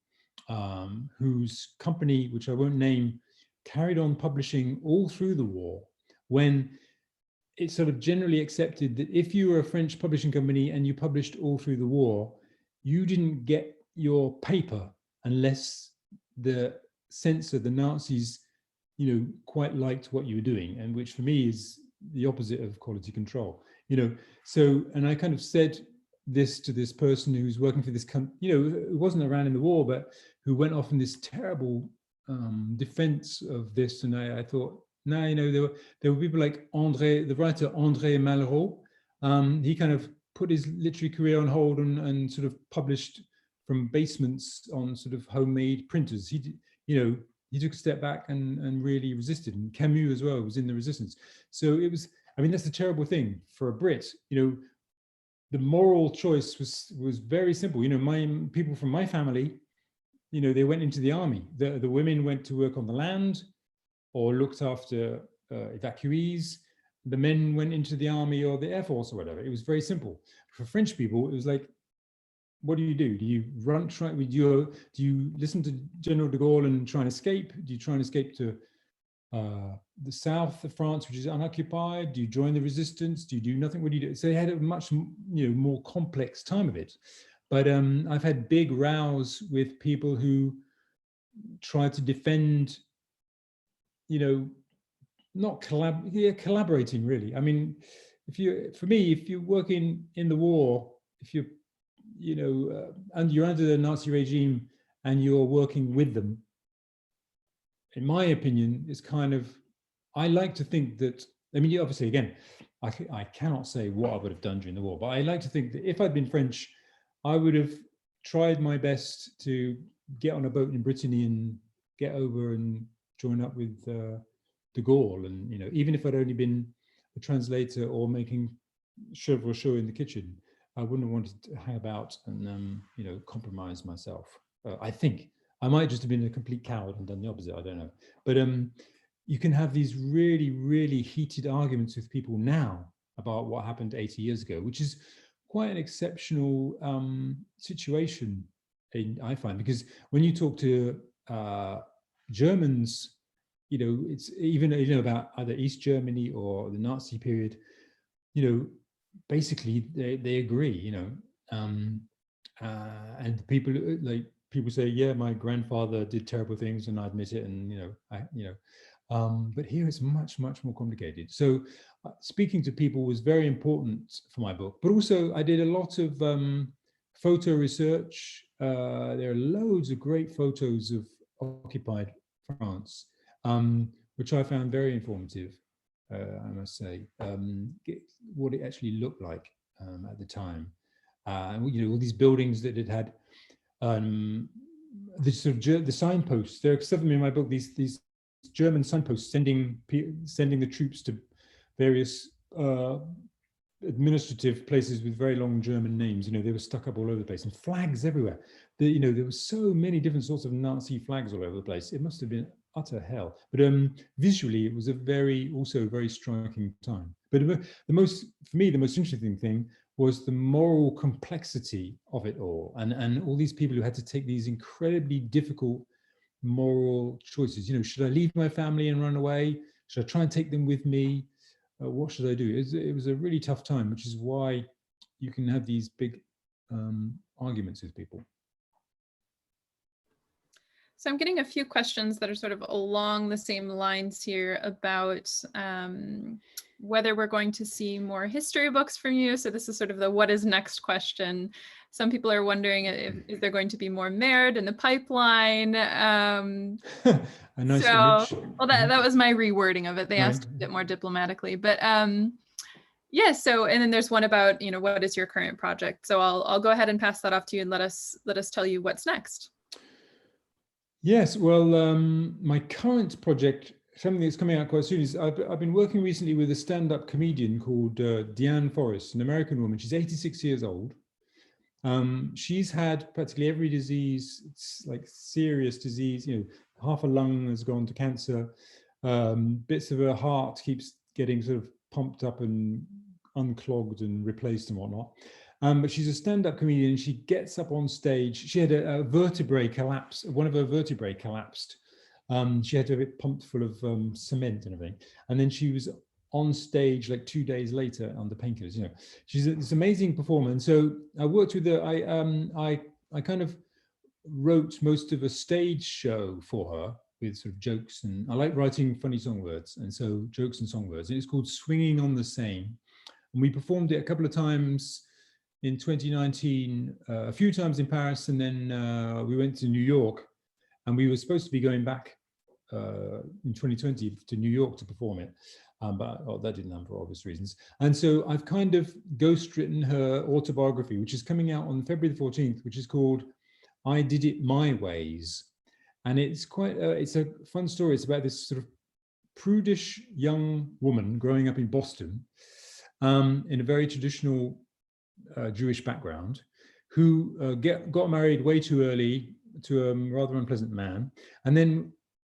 whose company, which I won't name, carried on publishing all through the war, when it's sort of generally accepted that if you were a French publishing company and you published all through the war, you didn't get your paper unless the censor, the Nazis, you know, quite liked what you were doing, and which for me is the opposite of quality control, you know. So, and I kind of said this to this person who's working for this you know, who wasn't around in the war, but who went off in this terrible defense of this. And I thought, no, you know, there were people like the writer André Malraux. He kind of put his literary career on hold and sort of published from basements on sort of homemade printers. He, you know, he took a step back and really resisted. And Camus as well was in the resistance. So it was, I mean, that's a terrible thing for a Brit. You know, the moral choice was very simple. You know, people from my family, you know, they went into the army. The women went to work on the land or looked after evacuees. The men went into the army or the Air Force or whatever. It was very simple. For French people, it was like, what do? Do you run, do you listen to General de Gaulle and try and escape? Do you try and escape to the south of France, which is unoccupied? Do you join the resistance? Do you do nothing? What do you do? So they had a much, you know, more complex time of it. But I've had big rows with people who try to defend, you know, not collaborating really. I mean, for me, if you're working in the war, if you're, you know, and you're under the Nazi regime and you're working with them, in my opinion, it's kind of, I like to think that, I mean, obviously, again, I cannot say what I would have done during the war, but I like to think that if I'd been French, I would have tried my best to get on a boat in Brittany and get over and join up with de Gaulle. And, you know, even if I'd only been a translator or making chevre chaud in the kitchen, I wouldn't have wanted to hang about and, you know, compromise myself. I think I might just have been a complete coward and done the opposite. I don't know. But you can have these really, really heated arguments with people now about what happened 80 years ago, which is quite an exceptional situation, I find, because when you talk to Germans, you know, it's even, you know, about either East Germany or the Nazi period, you know, basically they agree, you know, and people say, yeah, my grandfather did terrible things and I admit it, and, you know, but here it's much, much more complicated. So speaking to people was very important for my book, but also I did a lot of photo research. There are loads of great photos of occupied France, which I found very informative, I must say, what it actually looked like at the time. And, you know, all these buildings that it had, the sort of the signposts. There are seven in my book, these German signposts sending the troops to various administrative places with very long German names. You know, they were stuck up all over the place, and flags everywhere. You know, there were so many different sorts of Nazi flags all over the place. It must have been utter hell. But visually, it was also a very striking time. But for me, the most interesting thing was the moral complexity of it all, and all these people who had to take these incredibly difficult moral choices. You know, should I leave my family and run away? Should I try and take them with me? What should I do? It was a really tough time, which is why you can have these big arguments with people. So I'm getting a few questions that are sort of along the same lines here about whether we're going to see more history books from you. So this is sort of the what is next question. Some people are wondering if there going to be more Merd in the pipeline. A nice so, image. Well, that was my rewording of it. They asked a bit more diplomatically, but yeah. So, and then there's one about, you know, what is your current project? So I'll go ahead and pass that off to you and let us tell you what's next. Yes, well, my current project, something that's coming out quite soon, is I've been working recently with a stand-up comedian called Diane Forrest, an American woman. She's 86 years old. She's had practically every disease. It's like serious disease, you know, half a lung has gone to cancer. Bits of her heart keeps getting sort of pumped up and unclogged and replaced and whatnot. But she's a stand-up comedian, and she gets up on stage. She had a vertebrae collapse. One of her vertebrae collapsed. She had to have it pumped full of cement and everything. And then she was on stage like 2 days later under painkillers. You know, she's this amazing performer. And so I worked with her. I kind of wrote most of a stage show for her with sort of jokes, and I like writing funny song words, and so jokes and song words. And it's called Swinging on the Seine. And we performed it a couple of times in 2019, a few times in Paris, and then we went to New York, and we were supposed to be going back in 2020 to New York to perform it, but that didn't happen for obvious reasons. And so I've kind of ghostwritten her autobiography, which is coming out on February the 14th, which is called I Did It My Ways. And it's quite, it's a fun story. It's about this sort of prudish young woman growing up in Boston in a very traditional Jewish background, who got married way too early to a rather unpleasant man, and then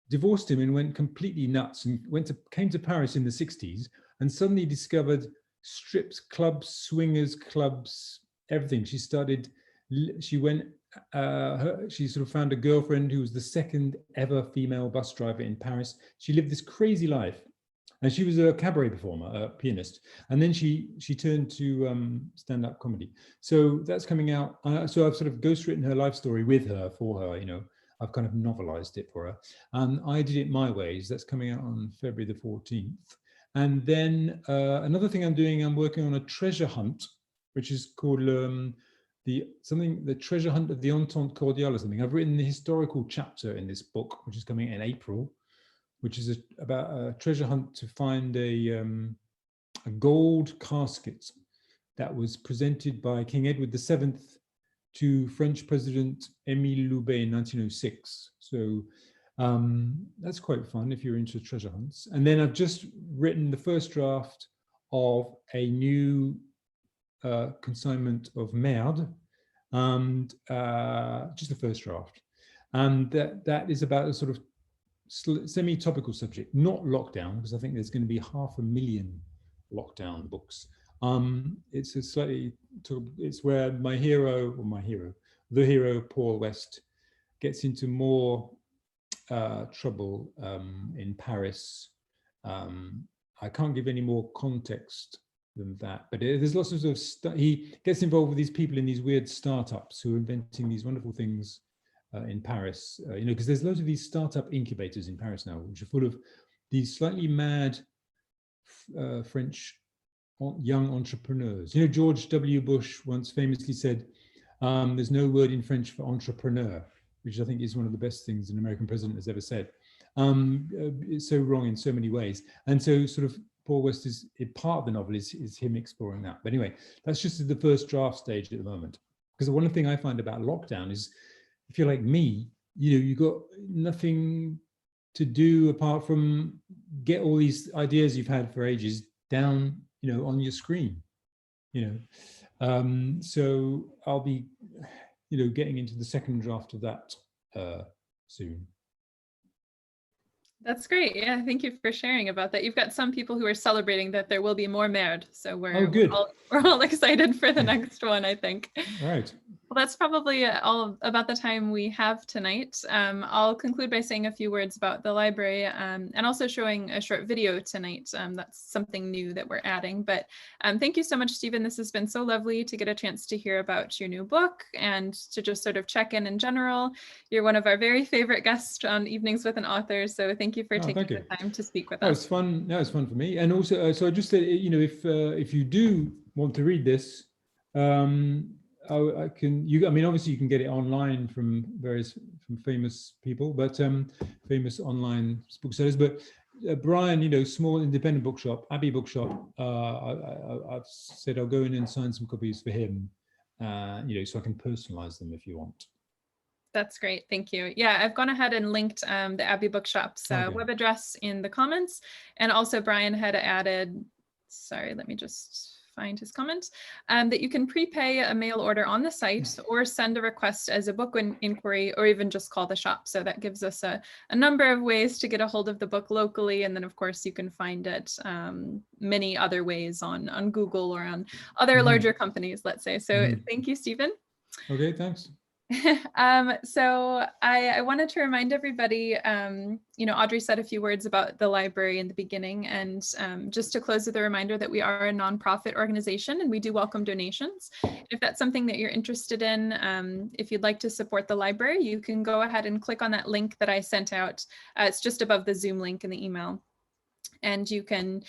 divorced him and went completely nuts, and came to Paris in the 60s, and suddenly discovered strips clubs, swingers clubs, everything. She sort of found a girlfriend who was the second ever female bus driver in Paris. She lived this crazy life. And she was a cabaret performer, a pianist. And then she turned to stand-up comedy. So that's coming out. So I've sort of ghostwritten her life story with her, for her, you know. I've kind of novelized it for her. I Did It My Ways. That's coming out on February the 14th. And then another thing I'm doing, I'm working on a treasure hunt, which is called the treasure hunt of the Anton, Cordials or something. I've written the historical chapter in this book, which is coming in April, which is about a treasure hunt to find a gold casket that was presented by King Edward VII to French President Émile Loubet in 1906. So that's quite fun if you're into treasure hunts. And then I've just written the first draft of a new consignment of Merde, and just the first draft. And that is about a sort of semi-topical subject, not lockdown, because I think there's going to be 500,000 lockdown books. It's where the hero Paul West gets into more trouble in Paris. I can't give any more context than that, but there's lots of sort of he gets involved with these people in these weird startups who are inventing these wonderful things in Paris, you know, because there's loads of these startup incubators in Paris now, which are full of these slightly mad French young entrepreneurs. You know, George W. Bush once famously said, there's no word in French for entrepreneur, which I think is one of the best things an American president has ever said. It's so wrong in so many ways. And so sort of Paul West is part of the novel is him exploring that. But anyway, that's just the first draft stage at the moment. Because one thing I find about lockdown is, if you're like me, you know, you've got nothing to do apart from get all these ideas you've had for ages down, you know, on your screen, you know. So I'll be, you know, getting into the second draft of that soon. That's great. Yeah, thank you for sharing about that. You've got some people who are celebrating that there will be more Merde. So we're all excited for the next one, I think. Right. Well, that's probably all about the time we have tonight. I'll conclude by saying a few words about the library and also showing a short video tonight. That's something new that we're adding. But thank you so much, Stephen. This has been so lovely to get a chance to hear about your new book and to just sort of check in general. You're one of our very favorite guests on Evenings with an Author. So thank you for taking the time to speak with us. It's fun. No, it's fun for me. And also, so I just said, you know, if you do want to read this, I mean, obviously you can get it online from famous people, but famous online booksellers. But Brian, you know, small independent bookshop, Abbey Bookshop. I've said I'll go in and sign some copies for him, you know, so I can personalize them if you want. That's great. Thank you. Yeah, I've gone ahead and linked the Abbey Bookshop's web address in the comments. And also Brian had added, sorry, let me just find his comment, that you can prepay a mail order on the site or send a request as a book inquiry, or even just call the shop. So that gives us a number of ways to get a hold of the book locally. And then of course you can find it many other ways on Google or on other larger companies, let's say. So thank you, Stephen. Okay, thanks. So I wanted to remind everybody, Audrey said a few words about the library in the beginning, and just to close with a reminder that we are a nonprofit organization and we do welcome donations. If that's something that you're interested in, if you'd like to support the library, you can go ahead and click on that link that I sent out. It's just above the Zoom link in the email. And you can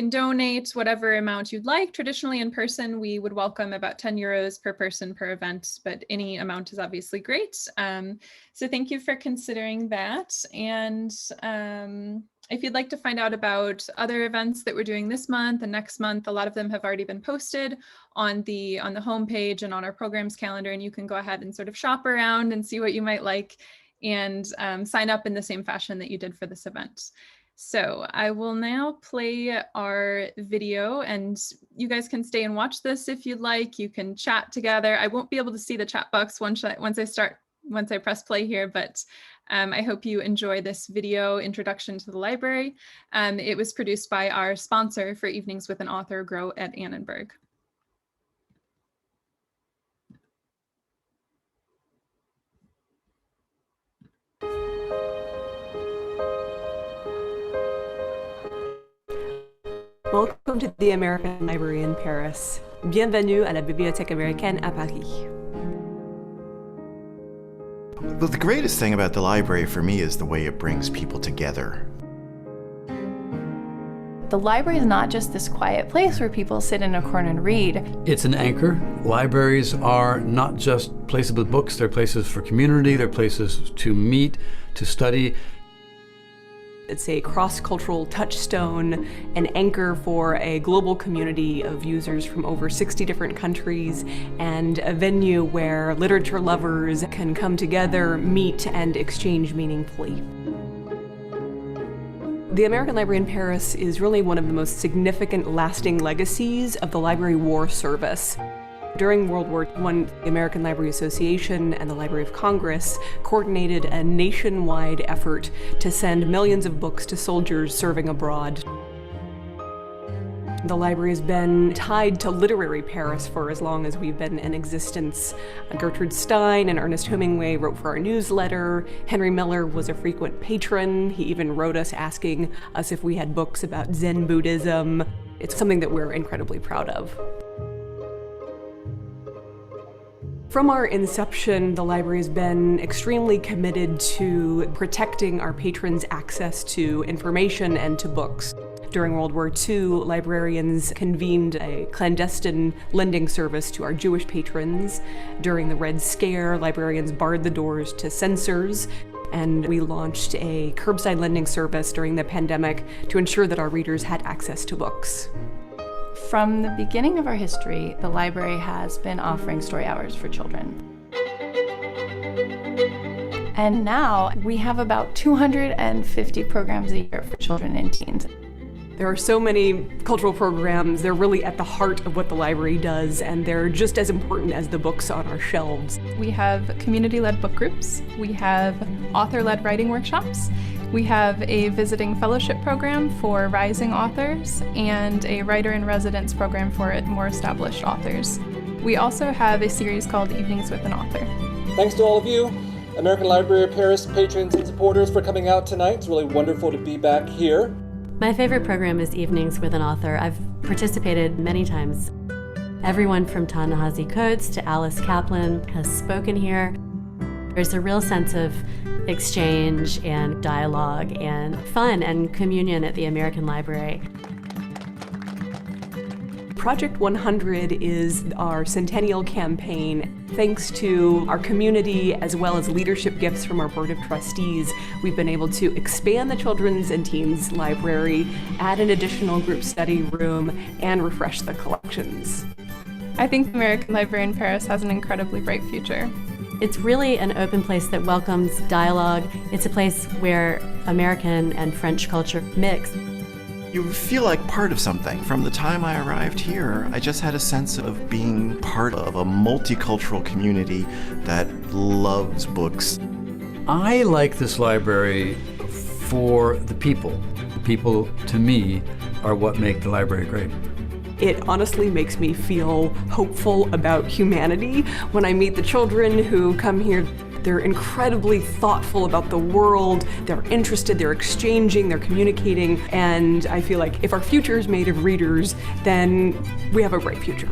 donate whatever amount you'd like. Traditionally in person, we would welcome about 10 euros per person per event, but any amount is obviously great. So thank you for considering that. And if you'd like to find out about other events that we're doing this month and next month, a lot of them have already been posted on the homepage and on our programs calendar, and you can go ahead and sort of shop around and see what you might like and sign up in the same fashion that you did for this event. So I will now play our video, and you guys can stay and watch this if you'd like. You can chat together. I won't be able to see the chat box once I press play here, but I hope you enjoy this video introduction to the library. It was produced by our sponsor for Evenings with an Author, Grow at Annenberg. Welcome to the American Library in Paris. Bienvenue à la Bibliothèque Américaine à Paris. Well, the greatest thing about the library for me is the way it brings people together. The library is not just this quiet place where people sit in a corner and read. It's an anchor. Libraries are not just places with books, they're places for community, they're places to meet, to study. It's a cross-cultural touchstone, an anchor for a global community of users from over 60 different countries, and a venue where literature lovers can come together, meet, and exchange meaningfully. The American Library in Paris is really one of the most significant lasting legacies of the Library War Service. During World War I, the American Library Association and the Library of Congress coordinated a nationwide effort to send millions of books to soldiers serving abroad. The library has been tied to literary Paris for as long as we've been in existence. Gertrude Stein and Ernest Hemingway wrote for our newsletter. Henry Miller was a frequent patron. He even wrote us asking us if we had books about Zen Buddhism. It's something that we're incredibly proud of. From our inception, the library has been extremely committed to protecting our patrons' access to information and to books. During World War II, librarians convened a clandestine lending service to our Jewish patrons. During the Red Scare, librarians barred the doors to censors, and we launched a curbside lending service during the pandemic to ensure that our readers had access to books. From the beginning of our history, the library has been offering story hours for children. And now we have about 250 programs a year for children and teens. There are so many cultural programs. They're really at the heart of what the library does, and they're just as important as the books on our shelves. We have community-led book groups. We have author-led writing workshops. We have a visiting fellowship program for rising authors and a writer-in-residence program for more established authors. We also have a series called Evenings with an Author. Thanks to all of you, American Library of Paris patrons and supporters, for coming out tonight. It's really wonderful to be back here. My favorite program is Evenings with an Author. I've participated many times. Everyone from Ta-Nehisi Coates to Alice Kaplan has spoken here. There's a real sense of exchange and dialogue and fun and communion at the American Library. Project 100 is our centennial campaign. Thanks to our community as well as leadership gifts from our Board of Trustees, we've been able to expand the Children's and Teens Library, add an additional group study room, and refresh the collections. I think the American Library in Paris has an incredibly bright future. It's really an open place that welcomes dialogue. It's a place where American and French culture mix. You feel like part of something. From the time I arrived here, I just had a sense of being part of a multicultural community that loves books. I like this library for the people. The people, to me, are what make the library great. It honestly makes me feel hopeful about humanity when I meet the children who come here. They're incredibly thoughtful about the world, they're interested, they're exchanging, they're communicating, and I feel like if our future is made of readers, then we have a bright future.